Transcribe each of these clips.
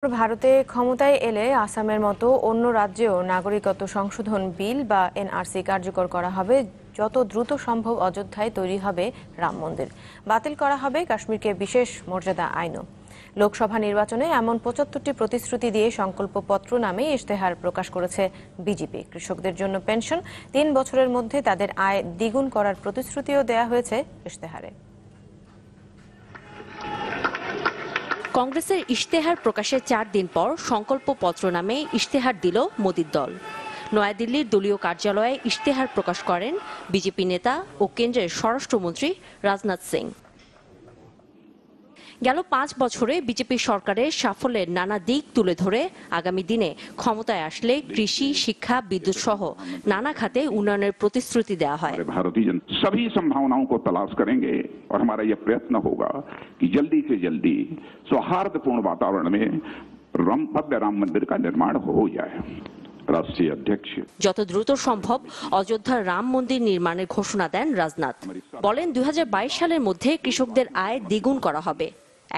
ভারতে ক্ষমতায় এলে আসামের মতো অন্য রাজ্যেও নাগরিকত্ব সংশোধন বিল বা এনআরসি কার্যকর করা হবে। যত দ্রুত সম্ভব অযোধ্যায় তৈরি হবে রাম মন্দির, বাতিল করা হবে কাশ্মীরকে বিশেষ মর্যাদা আইনও। লোকসভা নির্বাচনে এমন ৭৫টি প্রতিশ্রুতি দিয়ে সংকল্পপত্র নামে ইশতেহার প্রকাশ করেছে বিজেপি। কৃষকদের জন্য পেনশন, ৩ বছরের মধ্যে তাদের আয় দ্বিগুণ করার প্রতিশ্রুতিও দেয়া হয়েছে ইশতেহারে। কংগ্রেসের ইশতেহার প্রকাশের ৪ দিন পর সংকল্পপত্র নামে ইশতেহার দিল মোদির দল। নয়াদিল্লির দলীয় কার্যালয়ে ইশতেহার প্রকাশ করেন বিজেপি নেতা ও কেন্দ্রের স্বরাষ্ট্রমন্ত্রী রাজনাথ সিং। গেল ৫ বছরে বিজেপি সরকারের সাফল্যের নানা দিক তুলে ধরে আগামী দিনে ক্ষমতায় আসলে কৃষি, শিক্ষা, বিদ্যুৎ সহ নানা খাতে উন্নয়নের প্রতিশ্রুতি দেওয়া হয়। भारतीय जनता सभी संभावनाओं को तलाश करेंगे और हमारा यह प्रयत्न होगा कि जल्दी से जल्दी सौहार्दपूर्ण वातावरण में भव्य राम मंदिर का निर्माण हो जाए। রাষ্ট্রীয় অধ্যক্ষ যত দ্রুত সম্ভব অযোধ্যার রাম মন্দির নির্মাণের ঘোষণা দেন রাজনাথ। বলেন ২০২২ সালের মধ্যে কৃষকদের আয় দ্বিগুণ করা হবে।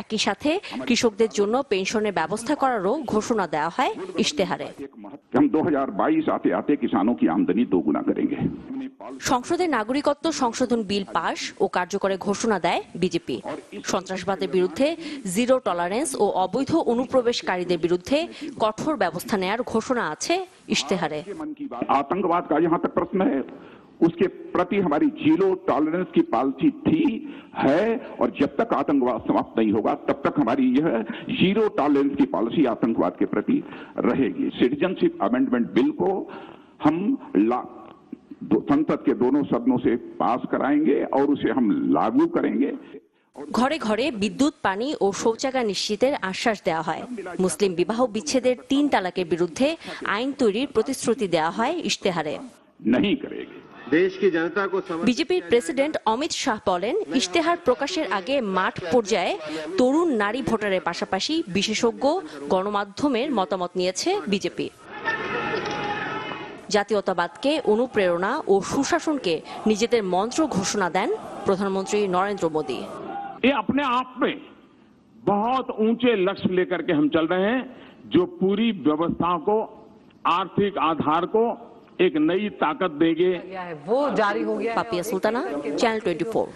একই সাথে কৃষকদের জন্য পেনশনের ব্যবস্থা করারও ঘোষণা দেওয়া হয় ইশতেহারে। हम 2022 आते आते किसानों की आमदनी दोगुना करेंगे। সংসদে নাগরিকত্ব সংশোধন বিল পাশ ও কার্যকরের ঘোষণা দেয় বিজেপি। সন্ত্রাসবাদের বিরুদ্ধে জিরো টলারেন্স ও অবৈধ অনুপ্রবেশকারীদের বিরুদ্ধে কঠোর ব্যবস্থা নেয়ার ঘোষণা আছে ইশতেহারে। आतंकवाद का यहाँ तक प्रश्न है, उसके प्रति हमारी जीरो टॉलरेंस की पॉलिसी थी, है और जब तक आतंकवाद समाप्त नहीं होगा तब तक हमारी यह जीरो टॉलरेंस की पॉलिसी आतंकवाद के प्रति रहेगी। सिटीजनशिप अमेंडमेंट बिल को हम संसद के दोनों सदनों से पास कराएंगे और उसे हम लागू करेंगे। ঘরে ঘরে বিদ্যুৎ, পানি ও শৌচাগার নিশ্চিতের আশ্বাস দেওয়া হয়। মুসলিম বিবাহ বিচ্ছেদের ৩ তালাকের বিরুদ্ধে আইন তৈরির প্রতিশ্রুতি দেওয়া হয় ইশতেহারে। বিজেপির প্রেসিডেন্ট অমিত শাহ বলেন, ইশতেহার প্রকাশের আগে মাঠ পর্যায়ে তরুণ নারী ভোটারের পাশাপাশি বিশেষজ্ঞ, গণমাধ্যমের মতামত নিয়েছে বিজেপি। জাতীয়তাবাদকে অনুপ্রেরণা ও সুশাসনকে নিজেদের মন্ত্র ঘোষণা দেন প্রধানমন্ত্রী নরেন্দ্র মোদী। ये अपने आप में बहुत ऊंचे लक्ष्य लेकर के हम चल रहे हैं, जो पूरी व्यवस्था को, आर्थिक आधार को एक नई ताकत देंगे। वो जारी हो गया। पापिया सुल्ताना, चैनल 24।